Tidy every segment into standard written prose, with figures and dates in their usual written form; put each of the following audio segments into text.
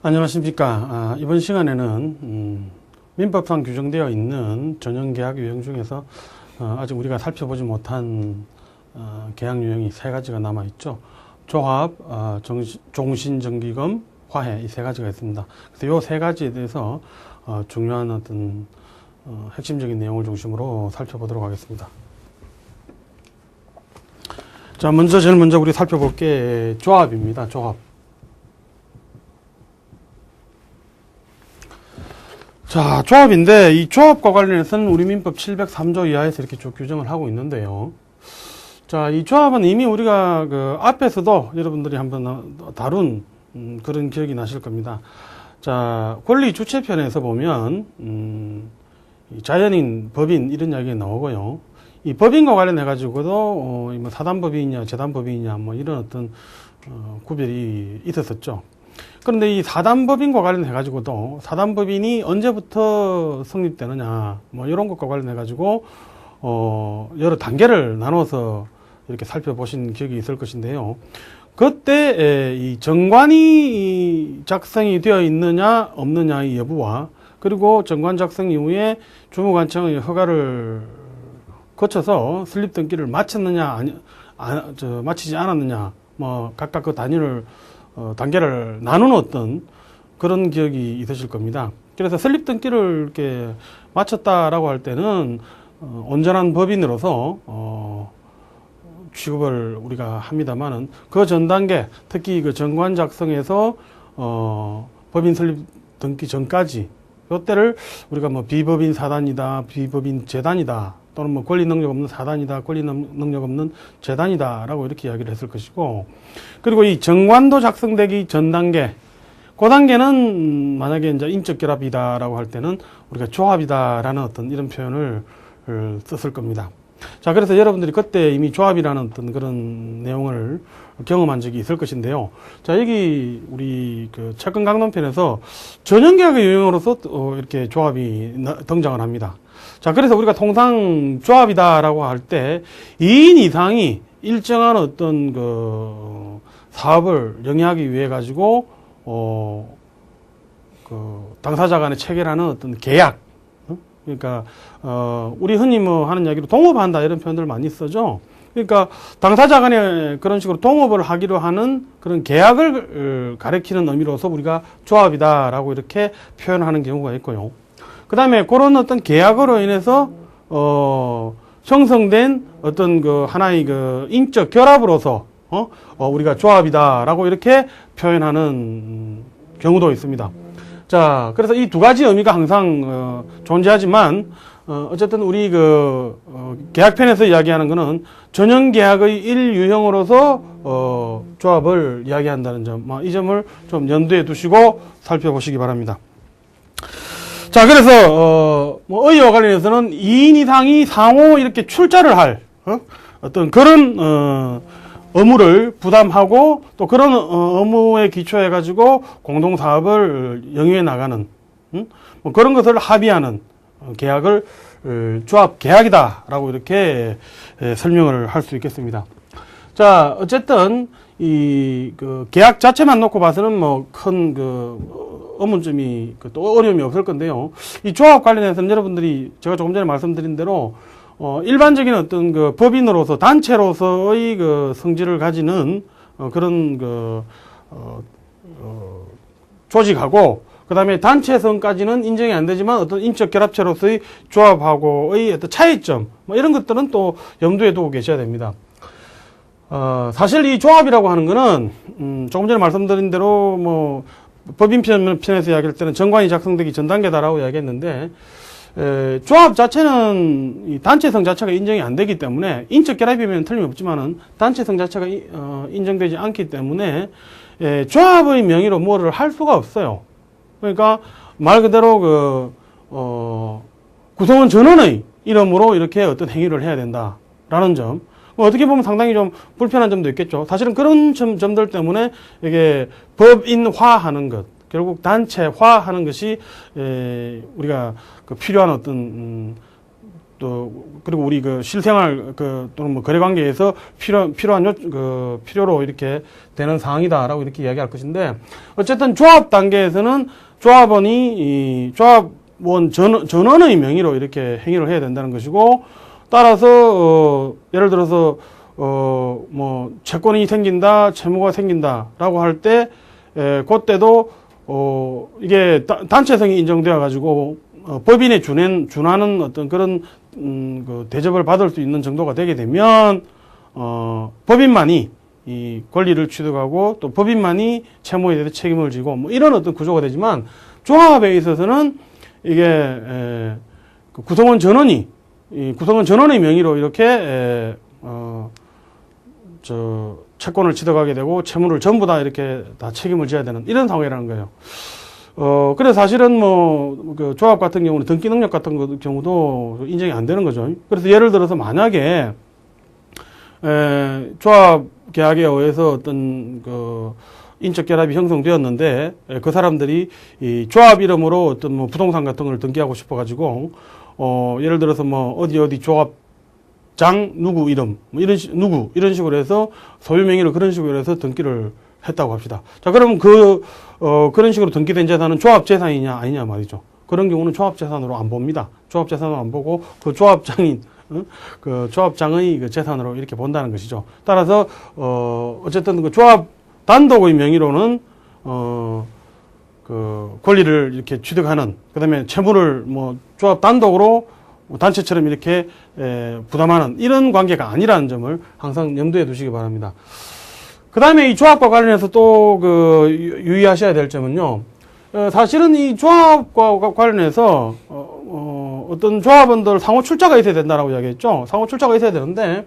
안녕하십니까. 이번 시간에는 민법상 규정되어 있는 전형계약 유형 중에서 아직 우리가 살펴보지 못한 계약 유형이 세 가지가 남아있죠. 조합, 종신정기금, 화해, 이 세 가지가 있습니다. 그래서 이 세 가지에 대해서 중요한 어떤 핵심적인 내용을 중심으로 살펴보도록 하겠습니다. 자, 제일 먼저 우리 살펴볼 게 조합입니다. 조합. 자, 조합인데, 이 조합과 관련해서는 우리 민법 703조 이하에서 이렇게 쭉 규정을 하고 있는데요. 자, 이 조합은 이미 우리가 앞에서도 여러분들이 한번 다룬 그런 기억이 나실 겁니다. 자, 권리 주체편에서 보면, 자연인, 법인, 이런 이야기가 나오고요. 이 법인과 관련해가지고도, 뭐 사단법인이냐, 재단법인이냐, 뭐 이런 어떤, 구별이 있었었죠. 그런데 이 사단법인과 관련해가지고도 사단법인이 언제부터 성립되느냐, 뭐 이런 것과 관련해가지고, 여러 단계를 나눠서 이렇게 살펴보신 기억이 있을 것인데요. 그때 이 정관이 작성이 되어 있느냐, 없느냐의 여부와 그리고 정관 작성 이후에 주무관청의 허가를 거쳐서 설립 등기를 마쳤느냐, 마치지 않았느냐, 뭐 각각 그 단계를 나누는 어떤 그런 기억이 있으실 겁니다. 그래서 설립 등기를 이렇게 마쳤다라고 할 때는 온전한 법인으로서 취급을 우리가 합니다만은 그 전 단계, 특히 그 정관 작성에서 법인 설립 등기 전까지 이때를 우리가 뭐 비법인 사단이다, 비법인 재단이다, 또는 뭐 권리 능력 없는 사단이다, 권리 능력 없는 재단이다라고 이렇게 이야기를 했을 것이고, 그리고 이 정관도 작성되기 전 단계, 그 단계는 만약에 이제 인적 결합이다라고 할 때는 우리가 조합이다라는 어떤 이런 표현을 썼을 겁니다. 자, 그래서 여러분들이 그때 이미 조합이라는 어떤 그런 내용을 경험한 적이 있을 것인데요. 자, 여기 우리 그 채권 강론편에서 전형계약의 유형으로서 이렇게 조합이 등장을 합니다. 자, 그래서 우리가 통상 조합이다라고 할 때 2인 이상이 일정한 어떤 그 사업을 영위하기 위해 가지고 그 당사자 간에 체결하는 어떤 계약, 그러니까 우리 흔히 뭐 하는 이야기로 동업한다 이런 표현들 많이 쓰죠. 그러니까 당사자 간에 그런 식으로 동업을 하기로 하는 그런 계약을 가리키는 의미로서 우리가 조합이다라고 이렇게 표현하는 경우가 있고요. 그 다음에 그런 어떤 계약으로 인해서 형성된 어떤 그 하나의 그 인적 결합으로서 우리가 조합이다라고 이렇게 표현하는 경우도 있습니다. 자, 그래서 이 두 가지 의미가 항상 존재하지만 어쨌든 우리 계약편에서 이야기하는 것은 전형계약의 일유형으로서 조합을 이야기한다는 점, 이 점을 좀 염두에 두시고 살펴보시기 바랍니다. 자, 그래서 의의와 관련해서는 2인 이상이 상호 이렇게 출자를 할 어떤 그런 의무를 부담하고 또 그런 의무에 기초해 가지고 공동 사업을 영위해 나가는 뭐 그런 것을 합의하는 계약을 조합 계약이다라고 이렇게 설명을 할 수 있겠습니다. 자, 어쨌든 이 계약 자체만 놓고 봐서는 뭐 큰 의문점이 또 어려움이 없을 건데요. 이 조합 관련해서는 여러분들이 제가 조금 전에 말씀드린 대로 일반적인 어떤 법인으로서 단체로서의 성질을 가지는 그런 조직하고 그 다음에 단체성까지는 인정이 안 되지만 어떤 인적 결합체로서의 조합하고의 어떤 차이점 뭐 이런 것들은 또 염두에 두고 계셔야 됩니다. 사실 이 조합이라고 하는 거는 조금 전에 말씀드린 대로 뭐 법인 편에서 이야기할 때는 정관이 작성되기 전 단계다라고 이야기했는데 조합 자체는 이 단체성 자체가 인정이 안 되기 때문에 인적 결합이면 틀림없지만은 단체성 자체가 인정되지 않기 때문에 조합의 명의로 뭐를 할 수가 없어요. 그러니까 말 그대로 구성원 전원의 이름으로 이렇게 어떤 행위를 해야 된다라는 점. 어떻게 보면 상당히 좀 불편한 점도 있겠죠. 사실은 그런 점들 때문에 이게 법인화하는 것, 결국 단체화하는 것이 우리가 필요한 어떤 또 그리고 우리 그 실생활 또는 뭐 거래 관계에서 필요한 필요로 이렇게 되는 사항이다라고 이렇게 이야기할 것인데, 어쨌든 조합 단계에서는 조합원이 조합원 전원의 명의로 이렇게 행위를 해야 된다는 것이고, 따라서 예를 들어서 뭐 채권이 생긴다, 채무가 생긴다라고 할 때 그때도 이게 단체성이 인정되어 가지고 법인에 준하는 어떤 그런 그 대접을 받을 수 있는 정도가 되게 되면 법인만이 이 권리를 취득하고 또 법인만이 채무에 대해서 책임을 지고 뭐 이런 어떤 구조가 되지만, 조합에 있어서는 이게 그 구성원 전원의 명의로 이렇게 채권을 취득하게 되고 채무를 전부 다 이렇게 다 책임을 져야 되는 이런 상황이라는 거예요. 그래서 사실은 그 조합 같은 경우는 등기 능력 같은 경우도 인정이 안 되는 거죠. 그래서 예를 들어서 만약에 조합 계약에 의해서 어떤 그 인적 결합이 형성되었는데, 그 사람들이 이 조합 이름으로 어떤 뭐 부동산 같은 걸 등기하고 싶어 가지고 예를 들어서 뭐 어디 조합장 누구 이름 뭐 이런 식으로 해서 소유 명의를 그런 식으로 해서 등기를 했다고 합시다. 자, 그러면 그런 식으로 등기된 재산은 조합 재산이냐 아니냐 말이죠. 그런 경우는 조합 재산으로 안 봅니다. 조합 재산으로 안 보고 그 조합장의 그 재산으로 이렇게 본다는 것이죠. 따라서 어쨌든 그 조합 단독의 명의로는 그 권리를 이렇게 취득하는, 그다음에 채무를 뭐 조합 단독으로 단체처럼 이렇게 부담하는 이런 관계가 아니라는 점을 항상 염두에 두시기 바랍니다. 그 다음에 이 조합과 관련해서 또 유의하셔야 될 점은요, 사실은 이 조합과 관련해서 어떤 조합원들 상호 출자가 있어야 된다라고 이야기했죠. 상호 출자가 있어야 되는데,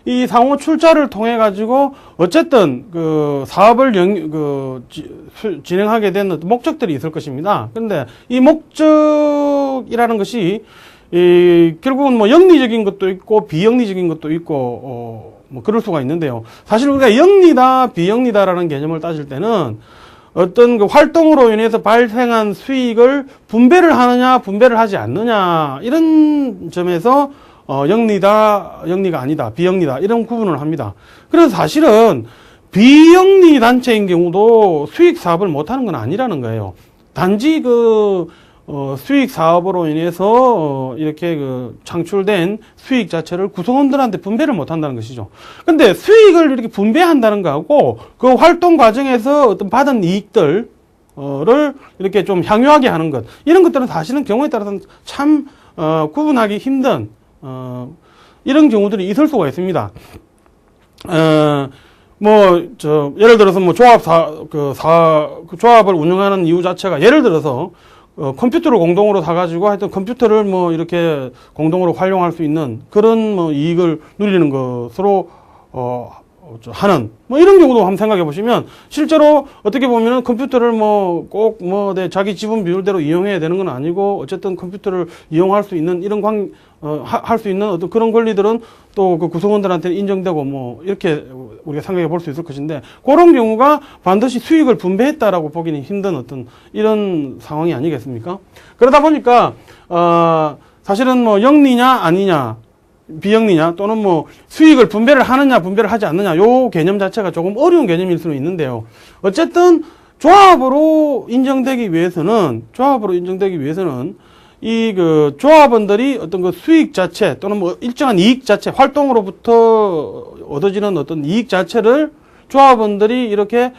이 상호 출자를 통해 가지고 어쨌든 그 사업을 진행하게 되는 목적들이 있을 것입니다. 그런데 이 목적이라는 것이 결국은 뭐 영리적인 것도 있고 비영리적인 것도 있고 뭐 그럴 수가 있는데요. 사실 우리가 영리다 비영리다라는 개념을 따질 때는 어떤 그 활동으로 인해서 발생한 수익을 분배를 하느냐 분배를 하지 않느냐 이런 점에서 영리가 아니다, 비영리다 이런 구분을 합니다. 그래서 사실은 비영리 단체인 경우도 수익 사업을 못하는 건 아니라는 거예요. 단지 수익 사업으로 인해서 이렇게 창출된 수익 자체를 구성원들한테 분배를 못한다는 것이죠. 근데 수익을 이렇게 분배한다는 거하고 그 활동 과정에서 어떤 받은 이익들을 이렇게 좀 향유하게 하는 것, 이런 것들은 사실은 경우에 따라서는 참 구분하기 힘든 이런 경우들이 있을 수가 있습니다. 예를 들어서 조합을 운영하는 이유 자체가, 예를 들어서 컴퓨터를 공동으로 사가지고 하여튼 컴퓨터를 뭐 이렇게 공동으로 활용할 수 있는 그런 뭐 이익을 누리는 것으로 하는 뭐 이런 경우도 한번 생각해 보시면, 실제로 어떻게 보면은 컴퓨터를 꼭 자기 지분 비율대로 이용해야 되는 건 아니고, 어쨌든 컴퓨터를 이용할 수 있는 이런 할 수 있는 어떤 그런 권리들은 또 그 구성원들한테 인정되고 뭐 이렇게 우리가 생각해 볼 수 있을 것인데, 그런 경우가 반드시 수익을 분배했다라고 보기는 힘든 어떤 이런 상황이 아니겠습니까? 그러다 보니까 사실은 뭐 영리냐 아니냐 비영리냐 또는 뭐 수익을 분배를 하느냐 분배를 하지 않느냐, 요 개념 자체가 조금 어려운 개념일 수는 있는데요. 어쨌든 조합으로 인정되기 위해서는 이 조합원들이 어떤 그 수익 자체 또는 뭐 일정한 이익 자체, 활동으로부터 얻어지는 어떤 이익 자체를 조합원들이 이렇게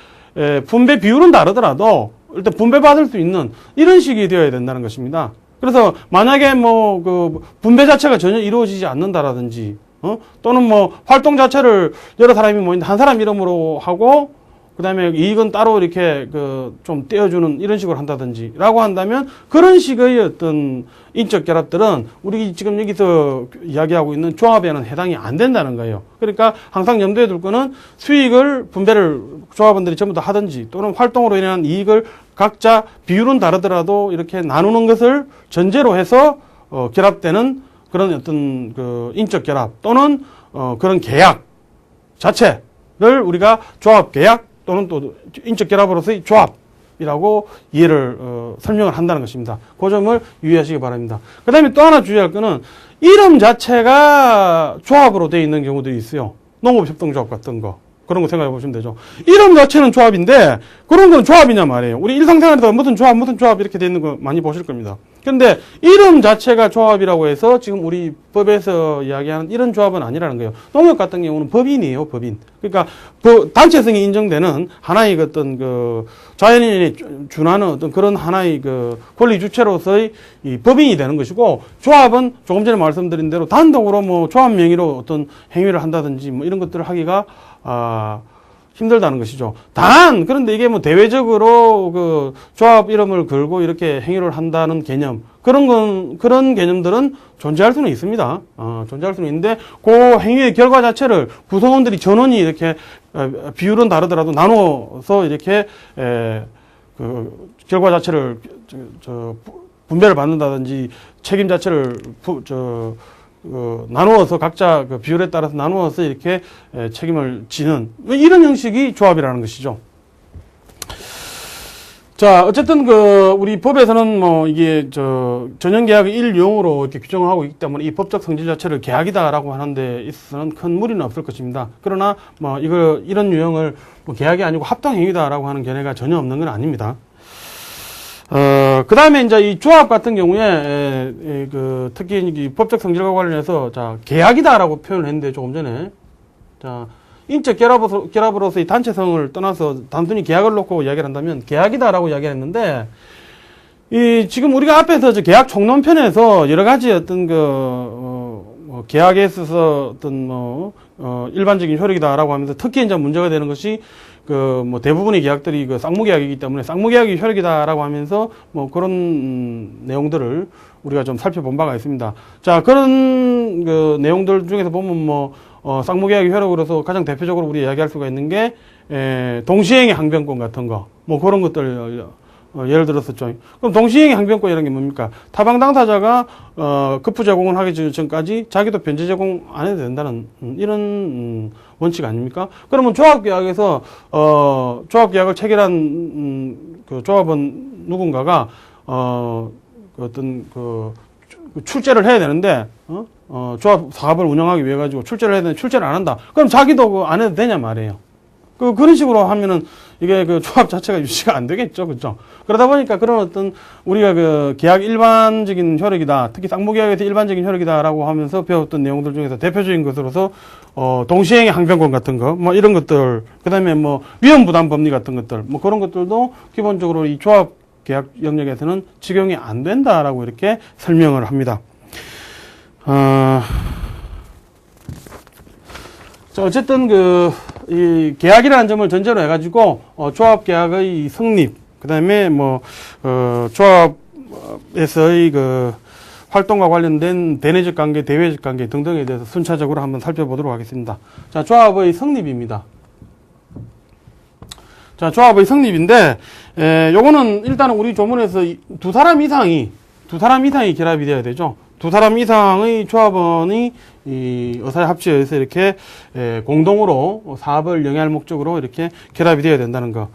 분배 비율은 다르더라도 일단 분배받을 수 있는 이런 식이 되어야 된다는 것입니다. 그래서 만약에 분배 자체가 전혀 이루어지지 않는다라든지, 또는 뭐 활동 자체를 여러 사람이 모인데 한 사람 이름으로 하고 그 다음에 이익은 따로 이렇게 좀 떼어주는 이런 식으로 한다든지 라고 한다면, 그런 식의 어떤 인적 결합들은 우리 지금 여기서 이야기하고 있는 조합에는 해당이 안 된다는 거예요. 그러니까 항상 염두에 둘 거는 수익을 분배를 조합원들이 전부 다 하든지, 또는 활동으로 인한 이익을 각자 비율은 다르더라도 이렇게 나누는 것을 전제로 해서 결합되는 그런 어떤 인적 결합 또는 그런 계약 자체를 우리가 조합 계약 또는 또 인적 결합으로서의 조합 조합이라고 이해를 설명을 한다는 것입니다. 그 점을 유의하시기 바랍니다. 그 다음에 또 하나 주의할 거는 이름 자체가 조합으로 되어 있는 경우들이 있어요. 농업협동조합 같은 거. 그런 거 생각해 보시면 되죠. 이름 자체는 조합인데 그런 건 조합이냐 말이에요. 우리 일상생활에서 무슨 조합 이렇게 되어 있는 거 많이 보실 겁니다. 근데 이름 자체가 조합이라고 해서 지금 우리 법에서 이야기하는 이런 조합은 아니라는 거예요. 농협 같은 경우는 법인이에요, 법인. 그러니까 단체성이 인정되는 하나의 어떤 자연인이 준하는 어떤 그런 하나의 권리 주체로서의 이 법인이 되는 것이고, 조합은 조금 전에 말씀드린 대로 단독으로 뭐 조합 명의로 어떤 행위를 한다든지 뭐 이런 것들을 하기가 힘들다는 것이죠. 그런데 이게 뭐 대외적으로 조합 이름을 걸고 이렇게 행위를 한다는 개념, 그런 개념들은 존재할 수는 있습니다. 존재할 수는 있는데, 그 행위의 결과 자체를 구성원들이 전원이 이렇게, 비율은 다르더라도 나누어서 이렇게, 결과 자체를, 분배를 받는다든지 책임 자체를, 나누어서 각자 비율에 따라서 나누어서 이렇게 책임을 지는 이런 형식이 조합이라는 것이죠. 자, 어쨌든 우리 법에서는 뭐 이게 전형계약의 일용으로 이렇게 규정하고 있기 때문에 이 법적 성질 자체를 계약이다라고 하는 데 있어서는 큰 무리는 없을 것입니다. 그러나 뭐 이런 유형을 뭐 계약이 아니고 합동행위다라고 하는 견해가 전혀 없는 건 아닙니다. 그 다음에 이제 이 조합 같은 경우에, 특히 이 법적 성질과 관련해서, 계약이다라고 표현을 했는데, 조금 전에. 인적 결합으로서의 단체성을 떠나서 단순히 계약을 놓고 이야기를 한다면, 계약이다라고 이야기를 했는데, 지금 우리가 앞에서 계약 총론편에서 여러 가지 어떤 계약에 있어서 어떤 일반적인 효력이다라고 하면서 특히 이제 문제가 되는 것이 뭐 대부분의 계약들이 쌍무계약이기 때문에 쌍무계약이 효력이다라고 하면서 뭐 그런 내용들을 우리가 좀 살펴본 바가 있습니다. 자, 그런 내용들 중에서 보면 뭐 쌍무계약이 효력으로서 가장 대표적으로 우리 이야기할 수가 있는 게 동시행의 항변권 같은 거, 뭐 그런 것들 예를 들었었죠. 그럼 동시행의 항변권이라는 게 뭡니까? 타방 당사자가 급부 제공을 하기 전까지 자기도 변제 제공 안 해도 된다는 이런 원칙 아닙니까? 그러면 조합계약에서 조합계약을 체결한 조합원 누군가가 어떤 출제를 해야 되는데 조합 사업을 운영하기 위해 가지고 출제를 해야 되는데 출제를 안 한다. 그럼 자기도 안 해도 되냐 말이에요. 그런 식으로 하면은 이게 조합 자체가 유지가 안 되겠죠. 그죠? 그러다 보니까 그런 어떤 우리가 계약 일반적인 효력이다. 특히 쌍무계약에서 일반적인 효력이다라고 하면서 배웠던 내용들 중에서 대표적인 것으로서 동시행의 항변권 같은 거, 뭐 이런 것들, 그다음에 뭐 위험부담 법리 같은 것들, 뭐 그런 것들도 기본적으로 이 조합 계약 영역에서는 적용이 안 된다라고 이렇게 설명을 합니다. 자, 어쨌든 이 계약이라는 점을 전제로 해가지고 조합 계약의 성립, 그다음에 뭐 조합에서의 활동과 관련된 대내적 관계, 대외적 관계 등등에 대해서 순차적으로 한번 살펴보도록 하겠습니다. 자, 조합의 성립입니다. 자, 조합의 성립인데, 요거는 일단은 우리 조문에서 두 사람 이상이 결합이 되어야 되죠. 두 사람 이상의 조합원이 의사에 합치해서 이렇게 공동으로 사업을 영위할 목적으로 이렇게 결합이 되어야 된다는 거.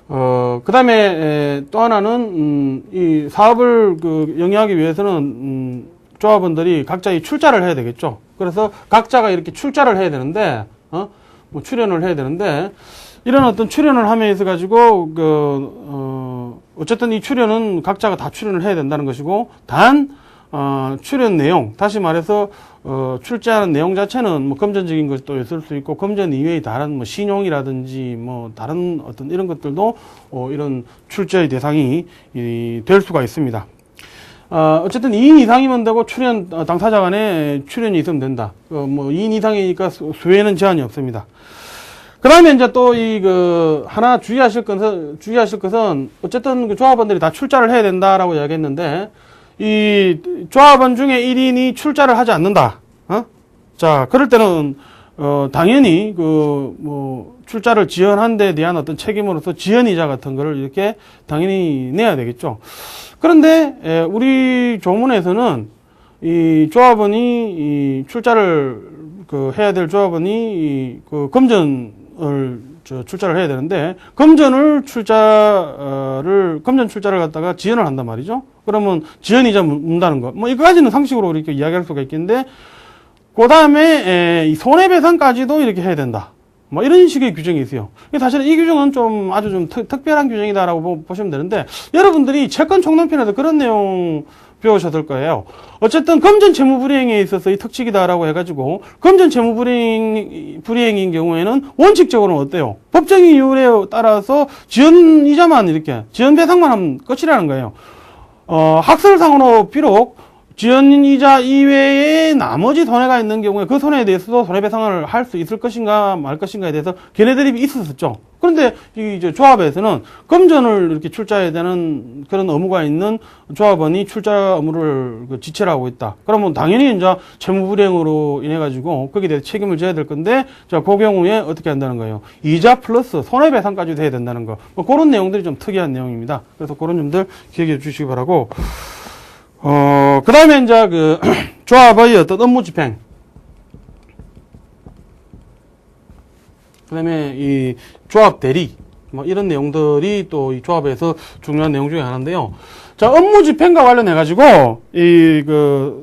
그 다음에 또 하나는 이 사업을 영위하기 위해서는 조합원들이 각자의 출자를 해야 되겠죠. 그래서 각자가 이렇게 출자를 해야 되는데 뭐 출연을 해야 되는데, 이런 어떤 출연을 함에 있어 가지고 어쨌든 이 출연은 각자가 다 출연을 해야 된다는 것이고, 단 출연 내용, 다시 말해서 출제하는 내용 자체는 뭐 금전적인 것도 있을 수 있고, 금전 이외의 다른 뭐 신용이라든지 뭐 다른 어떤 이런 것들도 이런 출제의 대상이 될 수가 있습니다. 어쨌든 2인 이상이면 되고 출연 당사자 간에 출연이 있으면 된다. 뭐 2인 이상이니까 수에는 제한이 없습니다. 그 다음에 이제 또 하나 주의하실 것은 어쨌든 조합원들이 다 출자를 해야 된다라고 이야기했는데, 이 조합원 중에 1인이 출자를 하지 않는다. 자, 그럴 때는 당연히 출자를 지연한 데 대한 어떤 책임으로서 지연이자 같은 거를 이렇게 당연히 내야 되겠죠. 그런데 우리 조문에서는 이 조합원이 출자를 해야 될 조합원이 금전을 출자를 해야 되는데, 금전 출자를 갖다가 지연을 한단 말이죠. 그러면 지연이자 문다는 거. 뭐, 이거까지는 상식으로 이렇게 이야기할 수가 있겠는데, 그 다음에, 손해배상까지도 이렇게 해야 된다. 뭐, 이런 식의 규정이 있어요. 사실은 이 규정은 좀 아주 좀 특별한 규정이다라고 보시면 되는데, 여러분들이 채권 총론편에도 그런 내용 배우셨을 거예요. 어쨌든 금전 채무 불이행에 있어서 이 특칙이다라고 해가지고 금전 채무 불이행인 경우에는 원칙적으로는 어때요? 법정의 이율에 따라서 지연 이자만 이렇게 지연 배상만 하면 끝이라는 거예요. 학설상으로 비록 지연 이자 이외에 나머지 손해가 있는 경우에 그 손해에 대해서도 손해배상을 할 수 있을 것인가 말 것인가에 대해서 견해드립이 있었었죠. 그런데 이 조합에서는 금전을 이렇게 출자해야 되는 그런 의무가 있는 조합원이 출자 의무를 지체를 하고 있다. 그러면 당연히 이제 채무불이행으로 인해 가지고 거기에 대해서 책임을 져야 될 건데, 자, 그 경우에 어떻게 한다는 거예요? 이자 플러스 손해배상까지도 해야 된다는 거. 뭐 그런 내용들이 좀 특이한 내용입니다. 그래서 그런 점들 기억해 주시기 바라고. 그 다음에 이제 조합의 어떤 업무 집행. 그 다음에 이 조합 대리. 뭐 이런 내용들이 또 이 조합에서 중요한 내용 중에 하나인데요. 자, 업무 집행과 관련해가지고,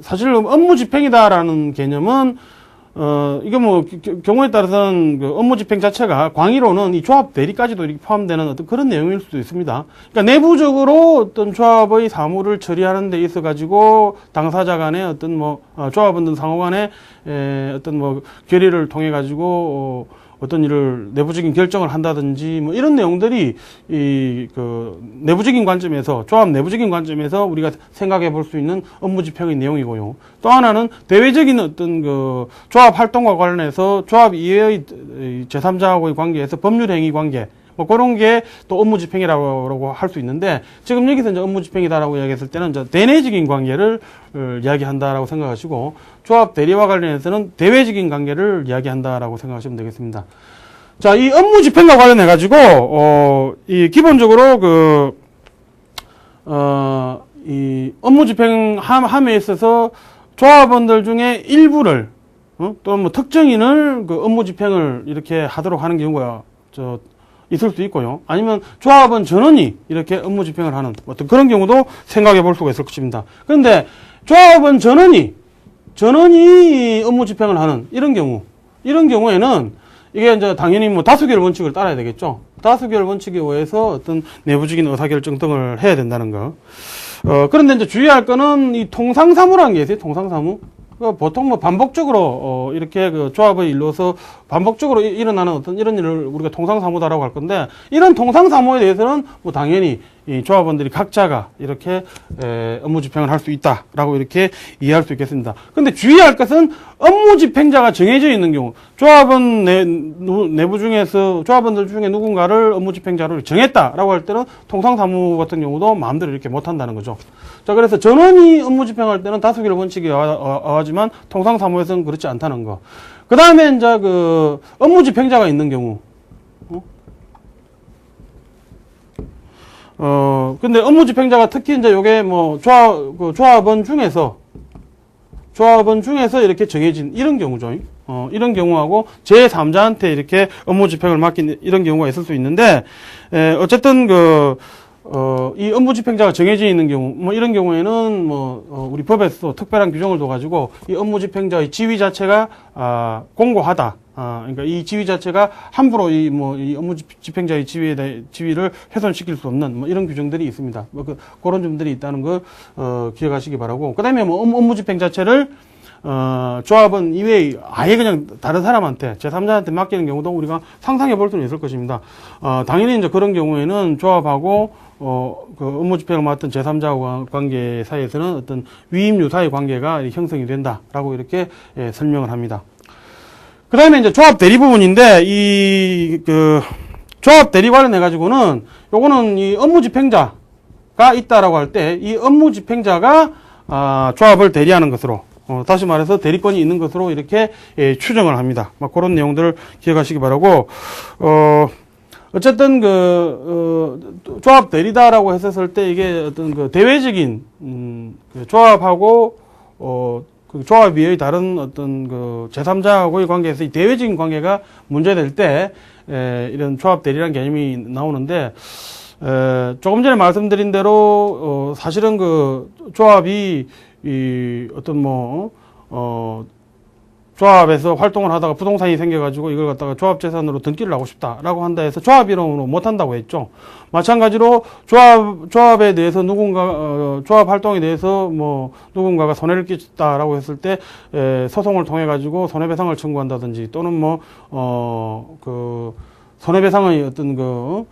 사실 업무 집행이다라는 개념은, 이게 뭐, 경우에 따라서는 그 업무 집행 자체가 광의로는 이 조합 대리까지도 이렇게 포함되는 어떤 그런 내용일 수도 있습니다. 그러니까 내부적으로 어떤 조합의 사무를 처리하는 데 있어가지고 당사자 간의 어떤 뭐, 조합원들 상호 간의 어떤 뭐, 결의를 통해가지고, 어떤 일을 내부적인 결정을 한다든지 뭐 이런 내용들이 내부적인 관점에서 조합 내부적인 관점에서 우리가 생각해 볼 수 있는 업무 집행의 내용이고요. 또 하나는 대외적인 어떤 조합 활동과 관련해서 조합 이외의 제3자하고의 관계에서 법률 행위 관계 뭐 그런 게 또 업무 집행이라고 할 수 있는데, 지금 여기서 이제 업무 집행이다라고 이야기했을 때는 이제 대내적인 관계를 이야기한다라고 생각하시고, 조합 대리와 관련해서는 대외적인 관계를 이야기한다라고 생각하시면 되겠습니다. 자, 이 업무 집행과 관련해 가지고 이 기본적으로 이 업무 집행함에 있어서 조합원들 중에 일부를 또 뭐 특정인을 업무 집행을 이렇게 하도록 하는 경우가 있을 수도 있고요. 아니면 조합원 전원이 이렇게 업무 집행을 하는 어떤 그런 경우도 생각해 볼 수가 있을 것입니다. 그런데 조합원 전원이 업무 집행을 하는 이런 경우에는 이게 이제 당연히 뭐 다수결 원칙을 따라야 되겠죠. 다수결 원칙에 의해서 어떤 내부적인 의사결정 등을 해야 된다는 거. 그런데 이제 주의할 거는 이 통상사무라는 게 있어요. 통상사무. 보통 뭐 반복적으로 이렇게 조합의 일로서 반복적으로 일어나는 어떤 이런 일을 우리가 통상사무다라고 할 건데, 이런 통상사무에 대해서는 뭐 당연히 이 조합원들이 각자가 이렇게 업무 집행을 할 수 있다라고 이렇게 이해할 수 있겠습니다. 근데 주의할 것은 업무 집행자가 정해져 있는 경우, 조합원 내부 중에서 조합원들 중에 누군가를 업무 집행자로 정했다라고 할 때는 통상사무 같은 경우도 마음대로 이렇게 못 한다는 거죠. 자, 그래서 전원이 업무 집행할 때는 다수결 원칙이 하지만 통상사무에서는 그렇지 않다는 거. 그 다음에 이제 업무 집행자가 있는 경우. 근데 업무 집행자가 특히 이제 요게 뭐 조합원 중에서 이렇게 정해진 이런 경우죠. 이런 경우하고 제3자한테 이렇게 업무 집행을 맡긴 이런 경우가 있을 수 있는데, 어쨌든 이 업무 집행자가 정해져 있는 경우, 뭐 이런 경우에는 우리 법에서 특별한 규정을 둬가지고 이 업무 집행자의 지위 자체가 공고하다. 그러니까 이 지위 자체가 함부로 이 업무 집행자의 지위를 훼손시킬 수 없는 뭐 이런 규정들이 있습니다. 그런 점들이 있다는 걸 기억하시기 바라고. 그다음에 업무 집행 자체를 조합원 이외에 아예 그냥 다른 사람한테 제3자한테 맡기는 경우도 우리가 상상해 볼 수는 있을 것입니다. 당연히 이제 그런 경우에는 조합하고 업무 집행을 맡은 제3자 관계 사이에서는 어떤 위임 유사의 관계가 형성이 된다라고 이렇게 설명을 합니다. 그 다음에 이제 조합 대리 부분인데, 조합 대리 관련해가지고는, 요거는 이 업무 집행자가 있다라고 할 때, 이 업무 집행자가, 조합을 대리하는 것으로, 다시 말해서 대리권이 있는 것으로 이렇게 추정을 합니다. 그런 내용들을 기억하시기 바라고, 어쨌든 조합 대리다라고 했었을 때 이게 어떤 대외적인, 조합하고, 그 조합위의 다른 어떤 그 제3자하고의 관계에서 이 대외적인 관계가 문제될 때 이런 조합 대리라는 개념이 나오는데 조금 전에 말씀드린 대로 사실은 그 조합이 이 어떤 조합에서 활동을 하다가 부동산이 생겨가지고 이걸 갖다가 조합재산으로 등기를 하고 싶다라고 한다 해서 조합 이름으로 못한다고 했죠. 마찬가지로 조합에 대해서 조합 활동에 대해서 누군가가 손해를 끼쳤다라고 했을 때 소송을 통해 가지고 손해배상을 청구한다든지 또는 손해배상의 어떤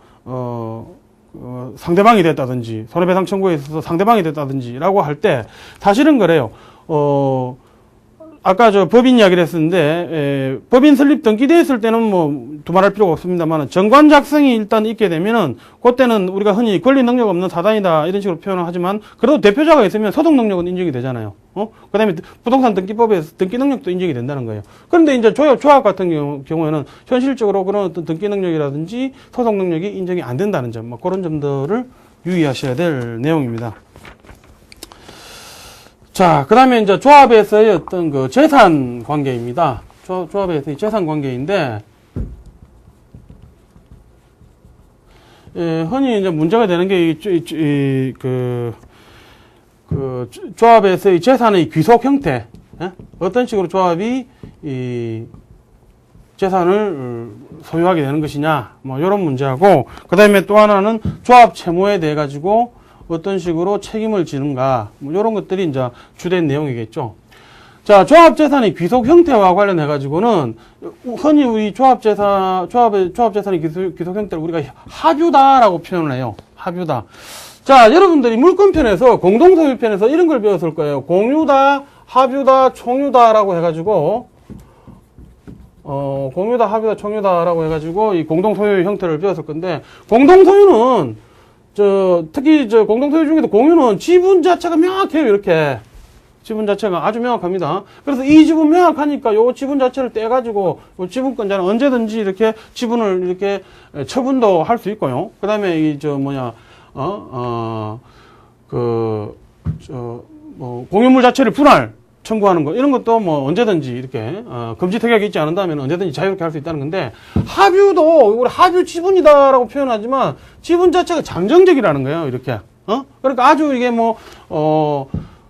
상대방이 됐다든지 손해배상 청구에 있어서 상대방이 됐다든지라고 할 때 사실은 그래요. 아까 법인 이야기를 했었는데, 법인 설립 등기되었을 때는 두말할 필요가 없습니다만, 정관 작성이 일단 있게 되면은, 그때는 우리가 흔히 권리 능력 없는 사단이다, 이런 식으로 표현을 하지만, 그래도 대표자가 있으면 소득 능력은 인정이 되잖아요. 그 다음에 부동산 등기법에서 등기 능력도 인정이 된다는 거예요. 그런데 이제 조합 같은 경우에는 현실적으로 그런 어떤 등기 능력이라든지 소득 능력이 인정이 안 된다는 점, 그런 점들을 유의하셔야 될 내용입니다. 자, 그 다음에 이제 조합에서의 어떤 그 재산 관계입니다. 조합에서의 재산 관계인데, 흔히 이제 문제가 되는 게, 조합에서의 재산의 귀속 형태, 어떤 식으로 조합이 이 재산을 소유하게 되는 것이냐, 이런 문제하고, 그 다음에 또 하나는 조합 채무에 대해 가지고, 어떤 식으로 책임을 지는가, 이런 것들이 이제 주된 내용이겠죠. 자, 조합재산의 귀속 형태와 관련해가지고는, 흔히 우리 조합재산의 귀속 형태를 우리가 합유다라고 표현을 해요. 합유다. 자, 여러분들이 물권편에서, 공동소유편에서 이런 걸 배웠을 거예요. 공유다, 합유다, 총유다라고 해가지고, 공유다, 합유다, 총유다라고 해가지고, 이 공동소유 형태를 배웠을 건데, 공동소유는, 특히 공동소유 중에도 공유는 지분 자체가 명확해요, 이렇게. 지분 자체가 아주 명확합니다. 그래서 이 지분 명확하니까 요 지분 자체를 떼가지고, 요 지분권자는 언제든지 이렇게 지분을 이렇게 처분도 할 수 있고요. 그 다음에 공유물 자체를 분할 청구하는 거, 이런 것도 언제든지 이렇게, 금지 특약이 있지 않은다면 언제든지 자유롭게 할 수 있다는 건데, 합유도, 우리 합유 지분이다라고 표현하지만, 지분 자체가 잠정적이라는 거예요, 이렇게. 그러니까 아주 이게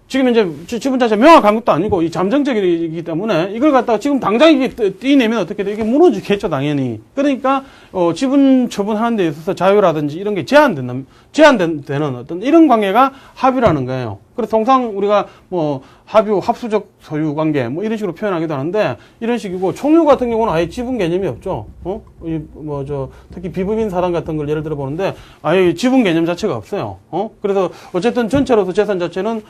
지금 이제 지분 자체가 명확한 것도 아니고, 이 잠정적이기 때문에, 이걸 갖다가 지금 당장 이게 떼내면 어떻게 돼? 이게 무너지겠죠, 당연히. 그러니까, 지분 처분하는 데 있어서 자유라든지 이런 게 제한되는 어떤 이런 관계가 합유라는 거예요. 그래서 통상 우리가 합유, 합수적 소유 관계, 이런 식으로 표현하기도 하는데, 이런 식이고, 총유 같은 경우는 아예 지분 개념이 없죠. 특히 비법인 사단 같은 걸 예를 들어 보는데, 아예 지분 개념 자체가 없어요. 그래서 어쨌든 전체로서 재산 자체는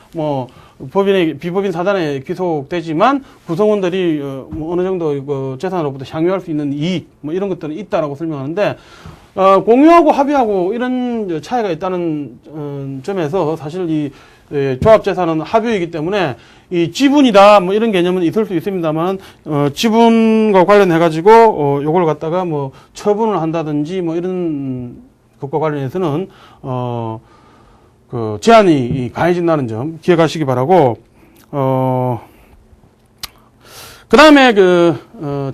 비법인 사단에 귀속되지만, 구성원들이 어느 정도 재산으로부터 향유할 수 있는 이익, 이런 것들은 있다라고 설명하는데, 공유하고 합유하고 이런 차이가 있다는 점에서 사실 이 조합재산은 합유이기 때문에 이 지분이다 이런 개념은 있을 수 있습니다만 지분과 관련해가지고 요걸 갖다가 처분을 한다든지 이런 것과 관련해서는 제한이 가해진다는 점 기억하시기 바라고 그 다음에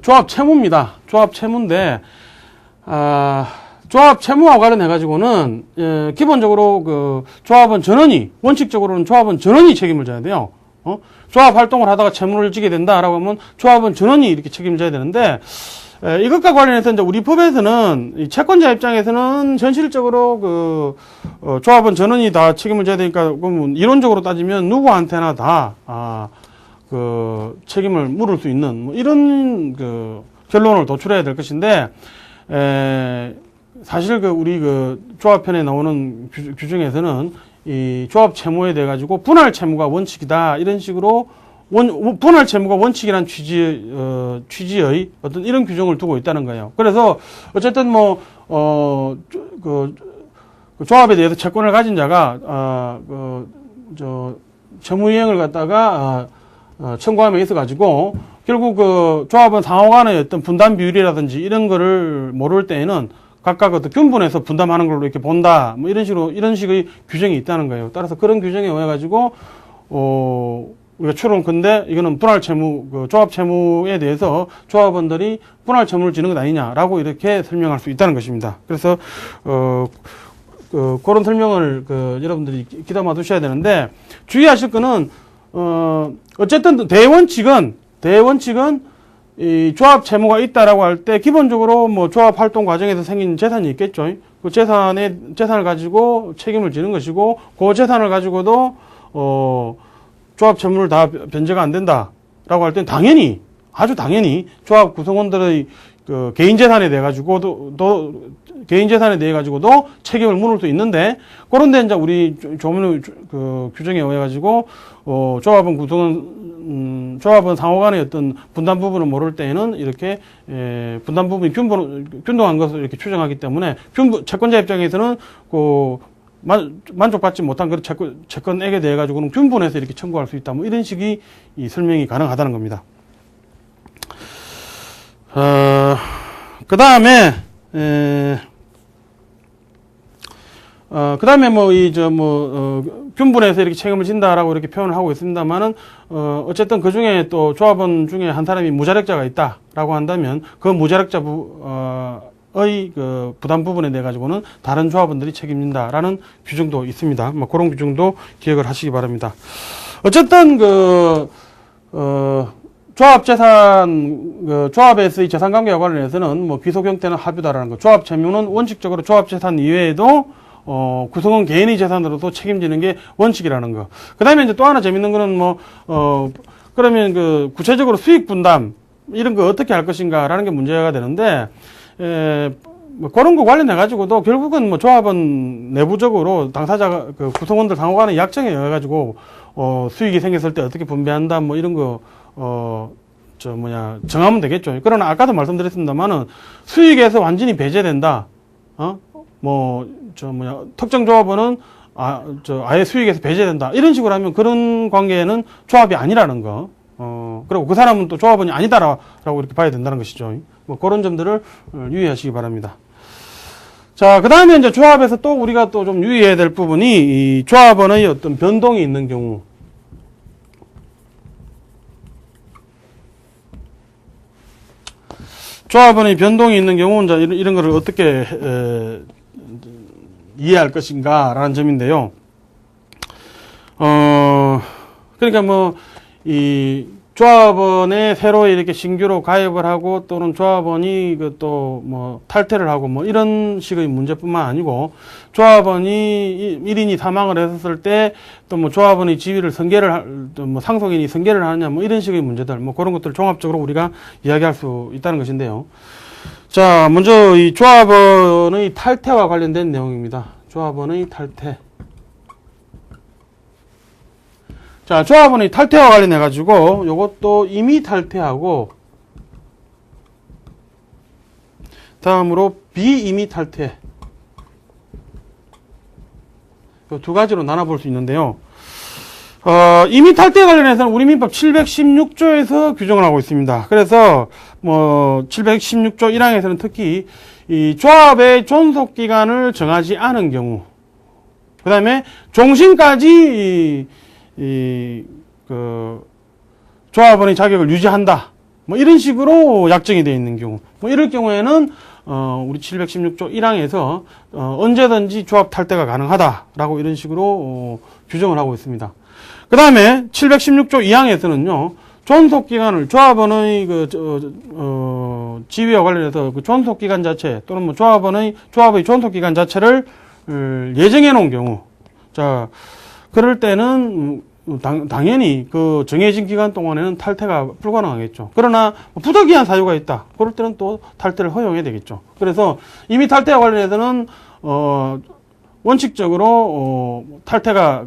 조합 채무입니다. 조합 채무인데 조합 채무와 관련해가지고는, 기본적으로 조합은 원칙적으로는 조합은 전원이 책임을 져야 돼요. 조합 활동을 하다가 채무를 지게 된다라고 하면 조합은 전원이 이렇게 책임을 져야 되는데, 이것과 관련해서 이제 우리 법에서는, 이 채권자 입장에서는 현실적으로 조합은 전원이 다 책임을 져야 되니까, 이론적으로 따지면 누구한테나 다, 책임을 물을 수 있는, 이런 결론을 도출해야 될 것인데, 사실 우리 조합편에 나오는 규정에서는 이 조합 채무에 대해 가지고 분할 채무가 원칙이다 이런 식으로 분할 채무가 원칙이란 취지의 어떤 이런 규정을 두고 있다는 거예요. 그래서 어쨌든 조합에 대해서 채권을 가진 자가 채무 이행을 갖다가 청구함에 있어 가지고 결국 조합은 상호 간의 어떤 분담 비율이라든지 이런 거를 모를 때에는 각각 어떤 균분해서 분담하는 걸로 이렇게 본다. 이런 식의 규정이 있다는 거예요. 따라서 그런 규정에 의해 가지고, 우리가 추론 건데 이거는 분할 채무, 그 조합 채무에 대해서 조합원들이 분할 채무를 지는 것 아니냐라고 이렇게 설명할 수 있다는 것입니다. 그래서 그런 설명을 여러분들이 귀담아 두셔야 되는데 주의하실 거는 어쨌든 대원칙은 이 조합 채무가 있다라고 할 때 기본적으로 뭐 조합 활동 과정에서 생긴 재산이 있겠죠. 그 재산을 가지고 책임을 지는 것이고 그 재산을 가지고도 조합 채무를 다 변제가 안 된다라고 할 때는 당연히 아주 당연히 조합 구성원들의 그 개인 재산에 대해 가지고도 개인 재산에 대해 가지고도 책임을 물을 수 있는데 그런데 이제 우리 조문 그 규정에 의해 가지고 조합원 상호 간의 어떤 분담 부분을 모를 때에는 이렇게 분담 부분이 균등한 것을 이렇게 추정하기 때문에 채권자 입장에서는 만족받지 못한 그런 채권액에 대해 가지고는 균분해서 이렇게 청구할 수 있다. 뭐 이런 식의 이 설명이 가능하다는 겁니다. 그 다음에 균분해서 이렇게 책임을 진다라고 이렇게 표현을 하고 있습니다만은, 어쨌든 그 중에 또 조합원 중에 한 사람이 무자력자가 있다라고 한다면, 그 무자력자 그 부담 부분에 대해 가지고는 다른 조합원들이 책임진다라는 규정도 있습니다. 뭐 그런 규정도 기억을 하시기 바랍니다. 어쨌든 조합에서의 재산 관계와 관련해서는 뭐 귀속 형태는 합유다라는 거. 조합 채무는 원칙적으로 조합 재산 이외에도 구성원 개인의 재산으로도 책임지는 게 원칙이라는 거. 그 다음에 이제 또 하나 재밌는 거는 그러면 구체적으로 수익 분담, 이런 거 어떻게 할 것인가라는 게 문제가 되는데, 그런 거 관련해가지고도 결국은 조합은 내부적으로 당사자가, 구성원들 상호 간의 약정에 의해가지고, 수익이 생겼을 때 어떻게 분배한다, 뭐 이런 거, 정하면 되겠죠. 그러나 아까도 말씀드렸습니다만은 수익에서 완전히 배제된다. 특정 조합원은 아예 수익에서 배제된다. 이런 식으로 하면 그런 관계는 조합이 아니라는 거. 그리고 그 사람은 또 조합원이 아니다라고 이렇게 봐야 된다는 것이죠. 뭐 그런 점들을 유의하시기 바랍니다. 자, 그 다음에 이제 조합에서 또 우리가 또 좀 유의해야 될 부분이 이 조합원의 어떤 변동이 있는 경우. 조합원의 변동이 있는 경우, 이제 이런 거를 어떻게, 이해할 것인가라는 점인데요. 그러니까 이 조합원에 새로 이렇게 신규로 가입을 하고 또는 조합원이 탈퇴를 하고 이런 식의 문제뿐만 아니고 조합원이 1인이 사망을 했었을 때 또 조합원이 지위를 상속인이 승계를 하느냐 이런 식의 문제들 그런 것들 종합적으로 우리가 이야기할 수 있다는 것인데요. 자, 먼저 이 조합원의 탈퇴와 관련된 내용입니다. 조합원의 탈퇴. 자, 조합원의 탈퇴와 관련해가지고, 요것도 이미 탈퇴하고, 다음으로 비이미 탈퇴. 두 가지로 나눠볼 수 있는데요. 이미 탈퇴 관련해서는 우리 민법 716조에서 규정을 하고 있습니다. 그래서, 716조 1항에서는 특히, 이 조합의 존속기간을 정하지 않은 경우, 그 다음에 종신까지 조합원의 자격을 유지한다. 이런 식으로 약정이 되어 있는 경우. 이럴 경우에는, 우리 716조 1항에서, 언제든지 조합 탈퇴가 가능하다라고 이런 식으로, 규정을 하고 있습니다. 그 다음에 716조 2항에서는요, 존속기간을, 조합원의 지위와 관련해서 그 존속기간 자체, 또는 조합의 존속기간 자체를 예정해 놓은 경우. 자, 그럴 때는, 당연히 그 정해진 기간 동안에는 탈퇴가 불가능하겠죠. 그러나 부득이한 사유가 있다. 그럴 때는 또 탈퇴를 허용해야 되겠죠. 그래서 이미 탈퇴와 관련해서는 원칙적으로 탈퇴가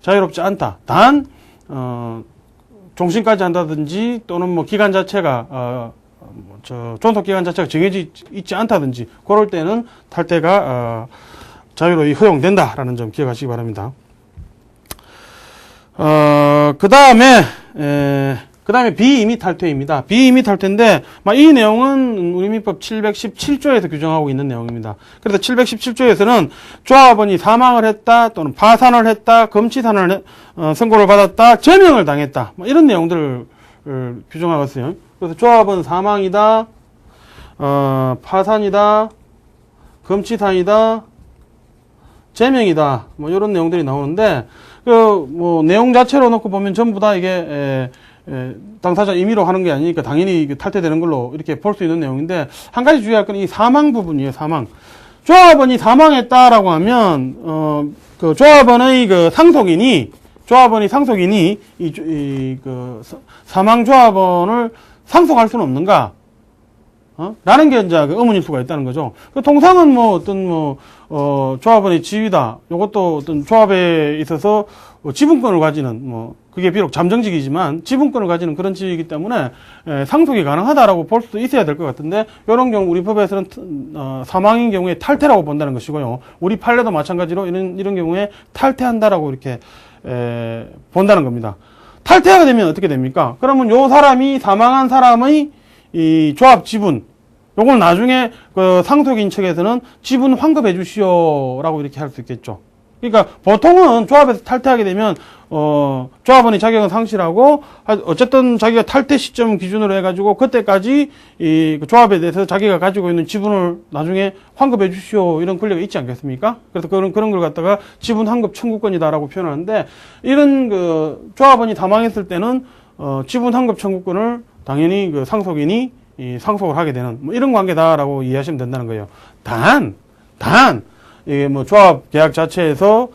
자유롭지 않다. 단 종신까지 한다든지 또는 기간 자체가 존속 기간 자체가 정해져 있지 않다든지 그럴 때는 탈퇴가 자유로이 허용된다라는 점 기억하시기 바랍니다. 그 그 다음에 비임의 탈퇴입니다. 비임의 탈퇴인데, 이 내용은 우리 민법 717조에서 규정하고 있는 내용입니다. 그래서 717조에서는 조합원이 사망을 했다, 또는 파산을 했다, 금치산을 선고를 받았다, 제명을 당했다, 이런 내용들을 규정하고 있어요. 그래서 조합은 사망이다, 파산이다, 금치산이다, 제명이다, 이런 내용들이 나오는데, 내용 자체로 놓고 보면 전부 다 이게, 당사자 임의로 하는 게 아니니까 당연히 탈퇴되는 걸로 이렇게 볼 수 있는 내용인데, 한 가지 주의할 건 이 사망 부분이에요, 사망. 조합원이 사망했다라고 하면, 조합원의 상속인이, 사망 조합원을 상속할 수는 없는가? 라는 게 이제 의문일 수가 있다는 거죠. 통상은 조합원의 지위다. 이것도 어떤 조합에 있어서 지분권을 가지는, 그게 비록 잠정직이지만 지분권을 가지는 그런 지위이기 때문에 상속이 가능하다라고 볼 수도 있어야 될 것 같은데, 이런 경우 우리 법에서는 사망인 경우에 탈퇴라고 본다는 것이고요. 우리 판례도 마찬가지로 이런 경우에 탈퇴한다라고 이렇게 본다는 겁니다. 탈퇴하게 되면 어떻게 됩니까? 그러면 요 사람이 사망한 사람의 이 조합 지분, 요걸 나중에 상속인 측에서는 지분 환급해 주시오라고 이렇게 할 수 있겠죠. 그러니까 보통은 조합에서 탈퇴하게 되면 조합원의 자격은 상실하고, 어쨌든 자기가 탈퇴 시점 기준으로 해가지고 그때까지 이 조합에 대해서 자기가 가지고 있는 지분을 나중에 환급해 주시오, 이런 권리가 있지 않겠습니까? 그래서 그런 걸 갖다가 지분 환급 청구권이다라고 표현하는데, 이런 조합원이 사망했을 때는 지분 환급 청구권을 당연히 상속인이 상속을 하게 되는 이런 관계다라고 이해하시면 된다는 거예요. 단 이게 조합 계약 자체에서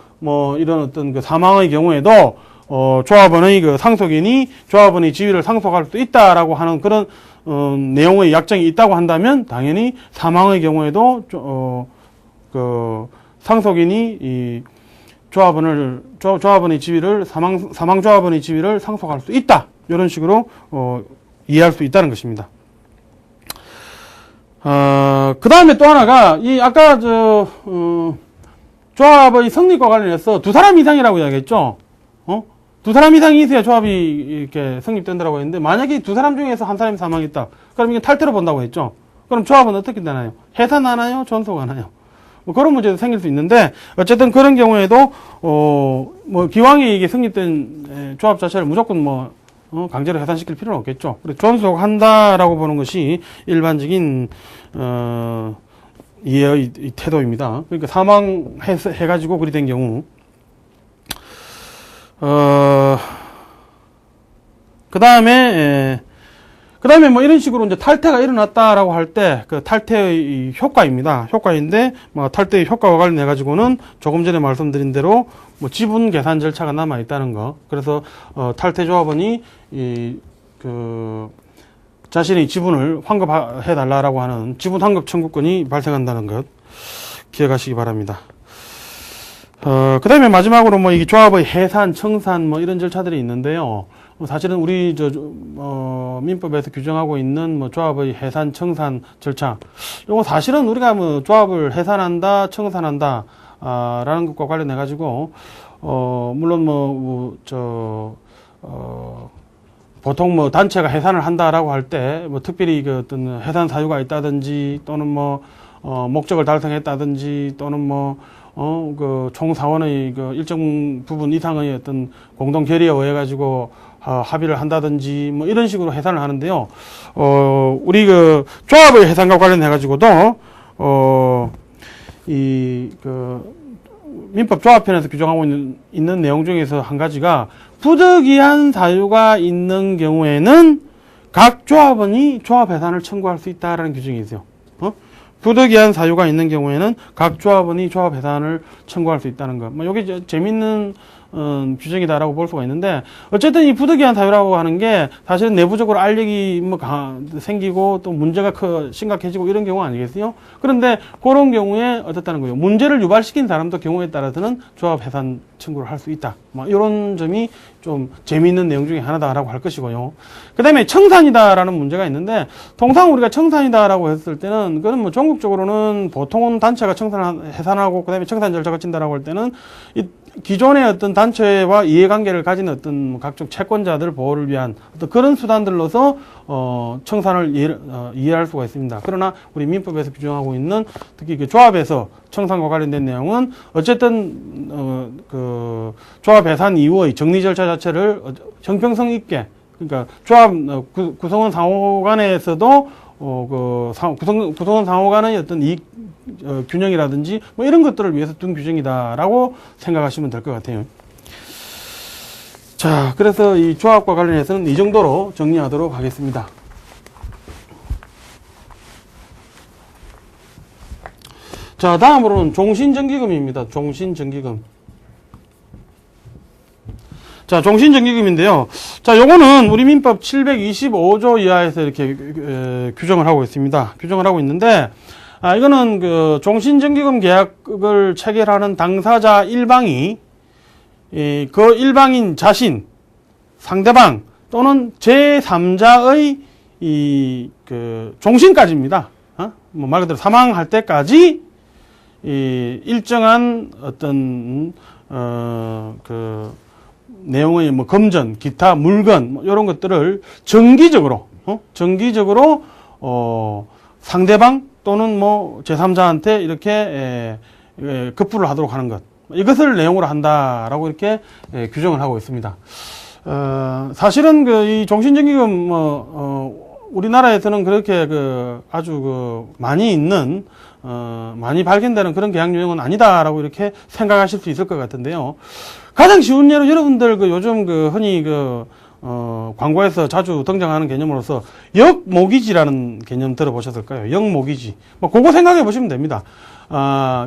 이런 어떤 사망의 경우에도 조합원의 상속인이 조합원의 지위를 상속할 수 있다라고 하는 그런 내용의 약정이 있다고 한다면, 당연히 사망의 경우에도 상속인이 이 조합원의 지위를 사망 조합원의 지위를 상속할 수 있다, 이런 식으로 이해할 수 있다는 것입니다. 그 다음에 또 하나가, 아까 조합의 성립과 관련해서 두 사람 이상이라고 이야기했죠? 두 사람 이상이 있어야 조합이 이렇게 성립된다고 했는데, 만약에 두 사람 중에서 한 사람이 사망했다. 그럼 이게 탈퇴로 본다고 했죠? 그럼 조합은 어떻게 되나요? 해산하나요? 존속하나요? 그런 문제도 생길 수 있는데, 어쨌든 그런 경우에도, 기왕에 이게 성립된 조합 자체를 무조건 강제로 해산시킬 필요는 없겠죠. 그래서 존속한다라고 보는 것이 일반적인 이해의 태도입니다. 그러니까 사망해가지고 그리 된 경우, 그 다음에 이런 식으로 이제 탈퇴가 일어났다라고 할 때, 탈퇴의 효과입니다. 효과인데, 탈퇴의 효과와 관련해가지고는 조금 전에 말씀드린 대로, 지분 계산 절차가 남아있다는 거. 그래서, 탈퇴 조합원이, 자신의 지분을 환급해달라고 하는 지분 환급 청구권이 발생한다는 것. 기억하시기 바랍니다. 그 다음에 마지막으로 이 조합의 해산, 청산 이런 절차들이 있는데요. 사실은 우리 민법에서 규정하고 있는 조합의 해산, 청산 절차, 요거 사실은 우리가 조합을 해산한다, 청산한다 라는 것과 관련해 가지고 물론 보통 단체가 해산을 한다라고 할 때 특별히 어떤 해산 사유가 있다든지, 또는 목적을 달성했다든지, 또는 총사원의 일정 부분 이상의 어떤 공동 결의에 의해 가지고 합의를 한다든지 이런 식으로 해산을 하는데요. 우리 조합의 해산과 관련해 가지고도 민법 조합편에서 규정하고 있는 내용 중에서 한 가지가, 부득이한 사유가 있는 경우에는 각 조합원이 조합 해산을 청구할 수 있다라는 규정이 있어요. 부득이한 사유가 있는 경우에는 각 조합원이 조합 해산을 청구할 수 있다는 것. 이게 재밌는 규정이다라고 볼 수가 있는데, 어쨌든 이 부득이한 사유라고 하는 게 사실은 내부적으로 알력이 생기고 또 문제가 심각해지고 이런 경우 아니겠어요? 그런데 그런 경우에 어떻다는 거예요? 문제를 유발시킨 사람도 경우에 따라서는 조합 해산 청구를 할 수 있다. 이런 점이 좀 재미있는 내용 중에 하나다라고 할 것이고요. 그 다음에 청산이다라는 문제가 있는데, 통상 우리가 청산이다라고 했을 때는, 그건 전국적으로는 보통은 단체가 해산하고 그 다음에 청산 절차가 진다라고 할 때는 기존의 어떤 단체와 이해관계를 가진 어떤 각종 채권자들 보호를 위한 어떤 그런 수단들로서 청산을 이해할 수가 있습니다. 그러나 우리 민법에서 규정하고 있는 특히 그 조합에서 청산과 관련된 내용은 어쨌든 그 조합 해산 이후의 정리 절차 자체를 형평성 있게, 그러니까 조합 구성원 상호 간에서도 구성원 상호 간의 어떤 이익 균형이라든지 뭐 이런 것들을 위해서 둔 규정이다라고 생각하시면 될 것 같아요. 자, 그래서 이 조합과 관련해서는 이 정도로 정리하도록 하겠습니다. 자, 다음으로는 종신정기금입니다. 종신정기금. 자, 종신정기금인데요. 자, 요거는 우리 민법 725조 이하에서 이렇게 규정을 하고 있습니다. 규정을 하고 있는데, 이거는 그 종신정기금 계약을 체결하는 당사자 일방이 그 일방인 자신, 상대방 또는 제3자의 그 종신까지입니다. 뭐 말 그대로 사망할 때까지 일정한 어떤 그 내용의 뭐 금전, 기타 물건 뭐 이런 것들을 정기적으로 상대방 또는 뭐 제3자한테 이렇게 급부를 하도록 하는 것, 이것을 내용으로 한다라고 이렇게 규정을 하고 있습니다. 사실은 그 이 종신정기금 우리나라에서는 그렇게 아주 많이 있는 많이 발견되는 그런 계약 유형은 아니다라고 이렇게 생각하실 수 있을 것 같은데요. 가장 쉬운 예로 여러분들 요즘 흔히 광고에서 자주 등장하는 개념으로서 역모기지라는 개념 들어보셨을까요? 역모기지. 뭐 그거 생각해 보시면 됩니다.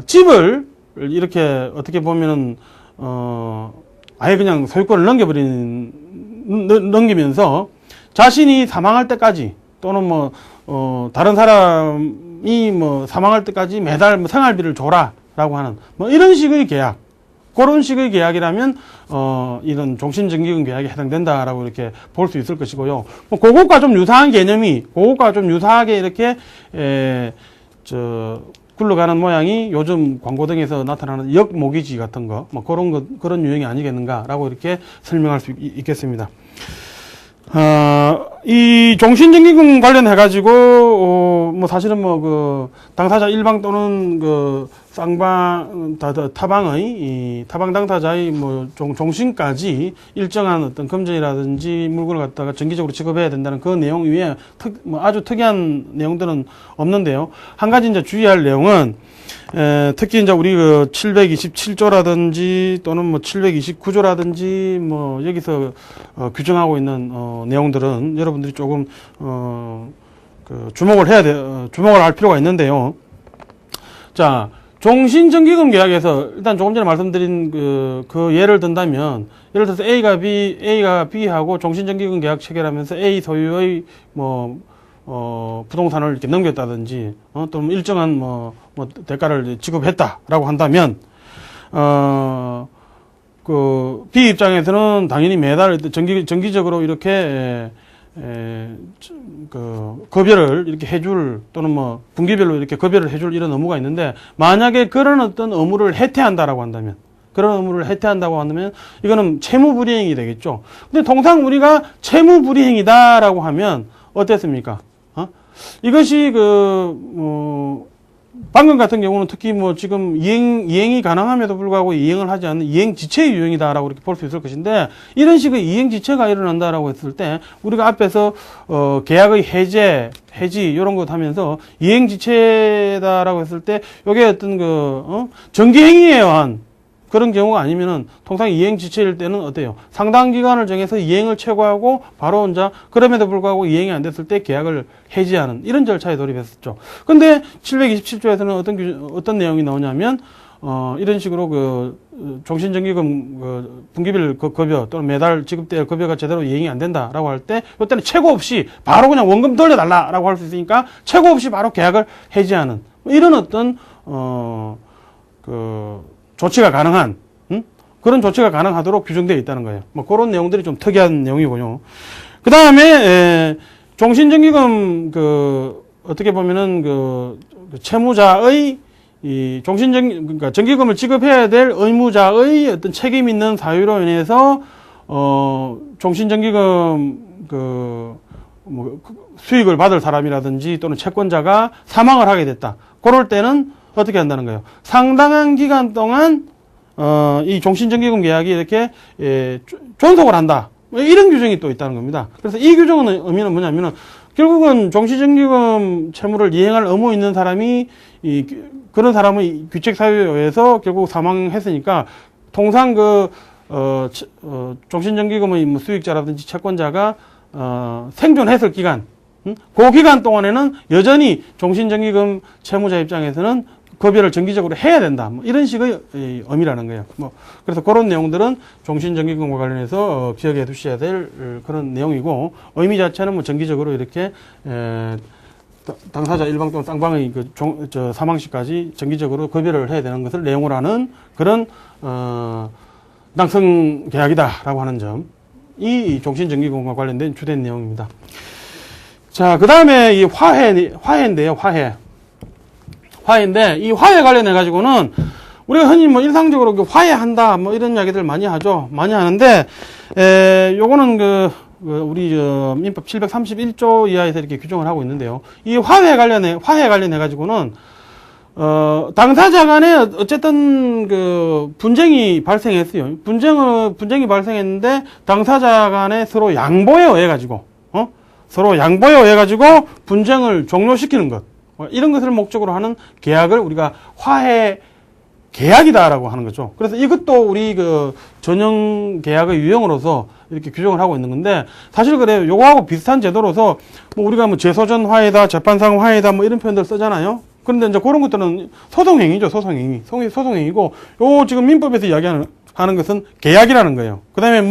집을 이렇게 어떻게 보면은 아예 그냥 소유권을 넘기면서 자신이 사망할 때까지 또는 다른 사람이 사망할 때까지 매달 생활비를 줘라라고 하는 이런 식의 계약, 그런 식의 계약이라면 이런 종신정기금 계약에 해당된다라고 이렇게 볼 수 있을 것이고요. 그것과 좀 유사한 개념이, 그것과 좀 유사하게 이렇게 굴러가는 모양이 요즘 광고 등에서 나타나는 역모기지 같은 거, 그런 유형이 아니겠는가라고 이렇게 설명할 수 있겠습니다. 이 종신정기금 관련해가지고, 사실은 당사자 일방 또는 타방 당사자의 종신까지 일정한 어떤 금전이라든지 물건을 갖다가 정기적으로 지급해야 된다는 그 내용 위에 아주 특이한 내용들은 없는데요. 한 가지 이제 주의할 내용은, 특히 이제 우리 727조라든지 또는 729조라든지 여기서 규정하고 있는 내용들은 여러분들이 조금 주목을 할 필요가 있는데요. 자, 종신정기금 계약에서 일단 조금 전에 말씀드린 그 예를 든다면, 예를 들어서 A가 B하고 종신정기금 계약 체결하면서 A 소유의 부동산을 이렇게 넘겼다든지, 또는 일정한 대가를 지급했다라고 한다면, B 입장에서는 당연히 매달 정기적으로 이렇게, 급여를 이렇게 해줄, 또는 분기별로 이렇게 급여를 해줄 이런 의무가 있는데, 만약에 그런 어떤 의무를 해태한다고 한다면, 이거는 채무불이행이 되겠죠. 근데 통상 우리가 채무불이행이다라고 하면, 어땠습니까? 이것이 방금 같은 경우는 특히 지금 이행이 가능함에도 불구하고 이행을 하지 않는 이행지체 유형이다라고 이렇게 볼 수 있을 것인데, 이런 식의 이행지체가 일어난다라고 했을 때, 우리가 앞에서 계약의 해지 이런 것 하면서 이행지체다라고 했을 때, 이게 어떤 정기행위에 의한 그런 경우가 아니면은 통상 이행지체일 때는 어때요? 상당 기간을 정해서 이행을 최고하고 바로 그럼에도 불구하고 이행이 안 됐을 때 계약을 해지하는 이런 절차에 돌입했었죠. 근데 727조에서는 어떤 내용이 나오냐면 이런 식으로 종신정기금 분기별 급여 또는 매달 지급될 급여가 제대로 이행이 안 된다라고 할 때, 이때는 최고 없이 바로 그냥 원금 돌려달라라고 할 수 있으니까 최고 없이 바로 계약을 해지하는 이런 어떤 조치가 가능한, 그런 조치가 가능하도록 규정되어 있다는 거예요. 그런 내용들이 좀 특이한 내용이고요. 그 다음에, 종신정기금, 어떻게 보면은, 채무자의 이 그러니까 정기금을 지급해야 될 의무자의 어떤 책임 있는 사유로 인해서 종신정기금 수익을 받을 사람이라든지 또는 채권자가 사망을 하게 됐다. 그럴 때는 어떻게 한다는 거예요? 상당한 기간 동안 이 종신정기금 계약이 이렇게 존속을 한다. 이런 규정이 또 있다는 겁니다. 그래서 이 규정의 의미는 뭐냐면은 결국은 종신정기금 채무를 이행할 의무 있는 사람이 그런 사람의 규칙 사유에 의해서 결국 사망했으니까 통상 종신정기금의 뭐 수익자라든지 채권자가 생존했을 기간, 그 기간 동안에는 여전히 종신정기금 채무자 입장에서는 급여를 정기적으로 해야 된다. 뭐 이런 식의 의미라는 거예요. 그래서 그런 내용들은 종신정기금과 관련해서 기억해 두셔야 될 그런 내용이고, 의미 자체는 뭐 정기적으로 이렇게 당사자 일방 또는 쌍방의 사망 시까지 정기적으로 급여를 해야 되는 것을 내용으로 하는 그런 낭성 계약이다라고 하는 점. 이 종신정기금과 관련된 주된 내용입니다. 자, 그 다음에 이 화해인데요, 화해인데, 이 화해 관련해가지고는 우리가 흔히 뭐 일상적으로 화해한다, 뭐 이런 이야기들 많이 하죠. 많이 하는데, 요거는 우리 민법 731조 이하에서 이렇게 규정을 하고 있는데요. 이 화해 관련해가지고는, 당사자 간에 어쨌든 분쟁이 발생했어요. 분쟁이 발생했는데, 당사자 간에 서로 양보에 의해가지고, 분쟁을 종료시키는 것. 이런 것을 목적으로 하는 계약을 우리가 화해 계약이다라고 하는 거죠. 그래서 이것도 우리 전형 계약의 유형으로서 이렇게 규정을 하고 있는 건데, 사실 그래요. 요거하고 비슷한 제도로서 뭐 우리가 뭐 재소전 화해다, 재판상 화해다 뭐 이런 표현들 쓰잖아요. 그런데 이제 그런 것들은 소송행위죠, 소송행위고, 요 지금 민법에서 이야기하는 것은 계약이라는 거예요. 그 다음에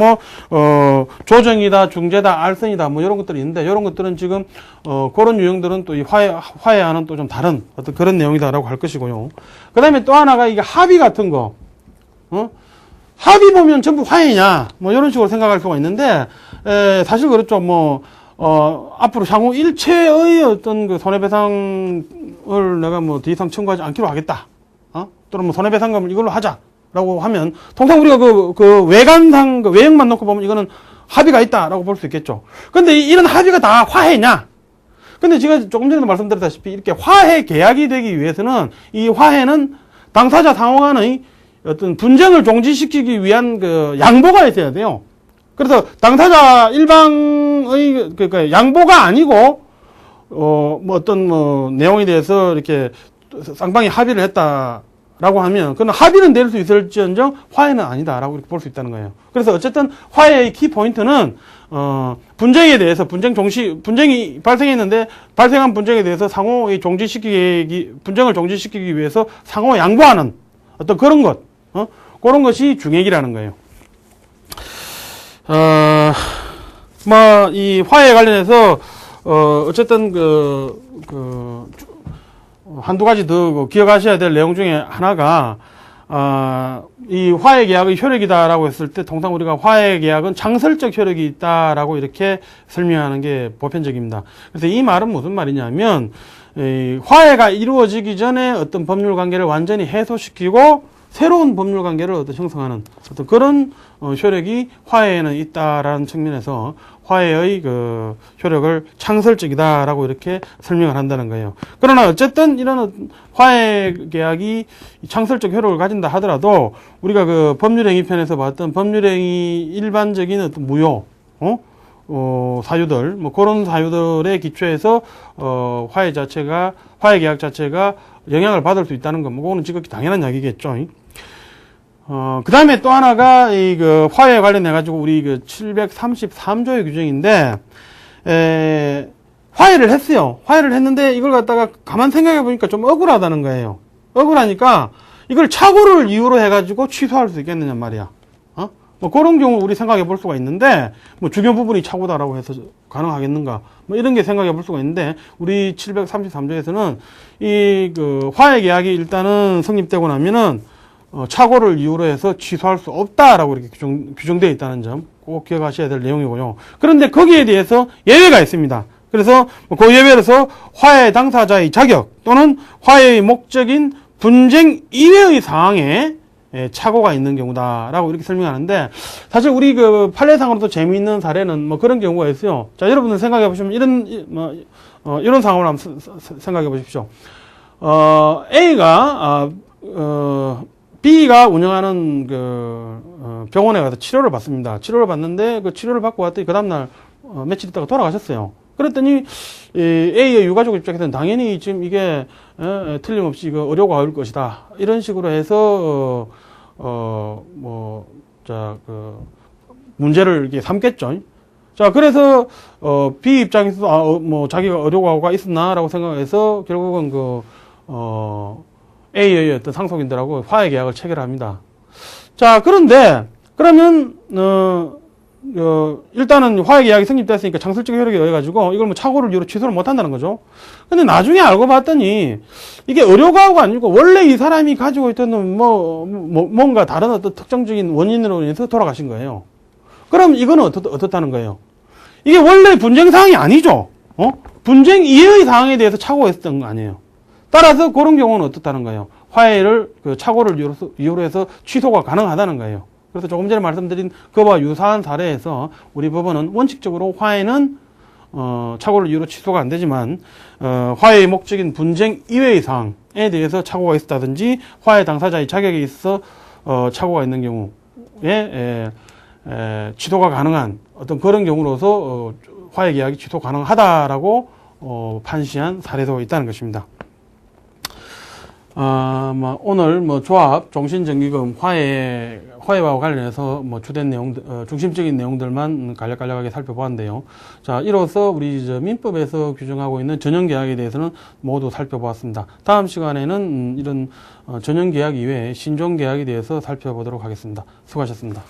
조정이다, 중재다, 알선이다, 뭐 이런 것들이 있는데, 이런 것들은 지금, 그런 유형들은 또 이 화해와는 또 좀 다른 어떤 그런 내용이다라고 할 것이고요. 그 다음에 또 하나가 이게 합의 같은 거, 합의 보면 전부 화해냐, 뭐 이런 식으로 생각할 수가 있는데, 사실 그렇죠. 앞으로 향후 일체의 어떤 손해배상을 내가 더 이상 청구하지 않기로 하겠다. 또는 손해배상금을 이걸로 하자. 라고 하면, 통상 우리가 외형만 놓고 보면 이거는 합의가 있다라고 볼 수 있겠죠. 근데 이런 합의가 다 화해냐? 근데 제가 조금 전에도 말씀드렸다시피 이렇게 화해 계약이 되기 위해서는 이 화해는 당사자 상호 간의 어떤 분쟁을 종지시키기 위한 양보가 있어야 돼요. 그래서 당사자 일방의 양보가 아니고, 어떤 내용에 대해서 이렇게 쌍방이 합의를 했다. 라고 하면, 그건 합의는 될 수 있을지언정 화해는 아니다라고 이렇게 볼 수 있다는 거예요. 그래서 어쨌든 화해의 키 포인트는, 분쟁에 대해서 분쟁이 발생했는데, 발생한 분쟁에 대해서 분쟁을 종지시키기 위해서 상호 양보하는 어떤 그런 것, 그런 것이 중액이라는 거예요. 이 화해에 관련해서, 어쨌든 한두 가지 더 기억하셔야 될 내용 중에 하나가, 이 화해 계약의 효력이다라고 했을 때 통상 우리가 화해 계약은 창설적 효력이 있다라고 이렇게 설명하는 게 보편적입니다. 그래서 이 말은 무슨 말이냐면, 화해가 이루어지기 전에 어떤 법률 관계를 완전히 해소시키고 새로운 법률 관계를 형성하는 어떤 그런 효력이 화해에는 있다라는 측면에서 화해의 효력을 창설적이다라고 이렇게 설명을 한다는 거예요. 그러나 어쨌든 이런 화해 계약이 창설적 효력을 가진다 하더라도 우리가 법률행위편에서 봤던 법률행위 일반적인 어떤 무효, 사유들, 그런 사유들의 기초에서 화해 계약 자체가 영향을 받을 수 있다는 거, 그거는 지극히 당연한 이야기겠죠. 그 다음에 또 하나가, 화해에 관련해가지고, 우리 733조의 규정인데, 화해를 했어요. 화해를 했는데, 이걸 갖다가 가만 생각해보니까 좀 억울하다는 거예요. 억울하니까, 이걸 착오를 이유로 해가지고 취소할 수 있겠느냐 말이야. 그런 경우 우리 생각해 볼 수가 있는데, 중요 부분이 착오다라고 해서 가능하겠는가. 이런 게 생각해 볼 수가 있는데, 우리 733조에서는 화해 계약이 일단은 성립되고 나면은, 착오를 이유로 해서 취소할 수 없다라고 이렇게 규정되어 있다는 점 꼭 기억하셔야 될 내용이고요. 그런데 거기에 대해서 예외가 있습니다. 그래서 그 예외로서 화해 당사자의 자격 또는 화해의 목적인 분쟁 이외의 상황에 착오가 있는 경우다라고 이렇게 설명하는데, 사실 우리 그 판례상으로도 재미있는 사례는 뭐 그런 경우가 있어요. 자, 여러분들 생각해 보시면 이런 상황을 한번 생각해 보십시오. A가 B가 운영하는 병원에 가서 치료를 받습니다. 치료를 받는데 그 치료를 받고 왔더니 그 다음날 며칠 있다가 돌아가셨어요. 그랬더니 A의 유가족 입장에서는 당연히 지금 이게 틀림없이 이거 의료가 올 것이다. 이런 식으로 해서 문제를 이렇게 삼겠죠. 자, 그래서 B 입장에서도 자기가 의료과가 있었나라고 생각해서 결국은 A의 어떤 상속인들하고 화해 계약을 체결합니다. 자, 그런데 그러면 일단은 화해 계약이 성립됐으니까 장설적 효력에 의해 가지고 이걸 뭐 착오를 이유로 취소를 못 한다는 거죠. 근데 나중에 알고 봤더니 이게 의료과가 아니고 원래 이 사람이 가지고 있던 뭔가 다른 어떤 특정적인 원인으로 인해서 돌아가신 거예요. 그럼 이거는 어떻다는 거예요? 이게 원래 분쟁 사항이 아니죠. 분쟁 이외의 사항에 대해서 착오가 있었던 거 아니에요. 따라서 그런 경우는 어떻다는 거예요? 화해를 착오를 이유로 해서 취소가 가능하다는 거예요. 그래서 조금 전에 말씀드린 그와 유사한 사례에서 우리 법원은 원칙적으로 화해는 착오를 이유로 취소가 안 되지만 화해의 목적인 분쟁 이외의 사항에 대해서 착오가 있었다든지 화해 당사자의 자격에 있어 착오가 있는 경우에 취소가 가능한 어떤 그런 경우로서 화해 계약이 취소 가능하다라고 판시한 사례도 있다는 것입니다. 오늘 조합, 종신정기금, 화해와 관련해서 주된 내용들, 중심적인 내용들만 간략하게 살펴보았는데요. 자, 이로써 우리 민법에서 규정하고 있는 전형계약에 대해서는 모두 살펴보았습니다. 다음 시간에는 이런 전형계약 이외에 신종계약에 대해서 살펴보도록 하겠습니다. 수고하셨습니다.